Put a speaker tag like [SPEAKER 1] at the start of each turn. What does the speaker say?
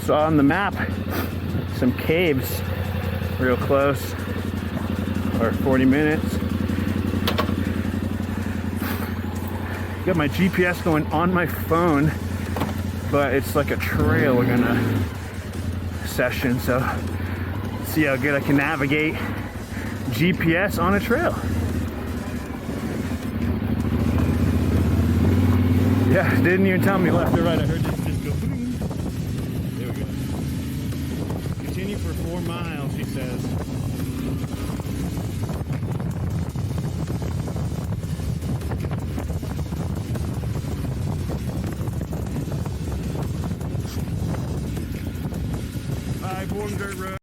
[SPEAKER 1] Saw on the map some caves real close, or 40 minutes. Got my GPS going on my phone, but it's like a trail we're gonna session, so see how good I can navigate GPS on a trail. Yeah, didn't even tell me left or right. I heard this just go boom. There we go. Continue for 4 miles, she says. Bye, Born Dirt Road.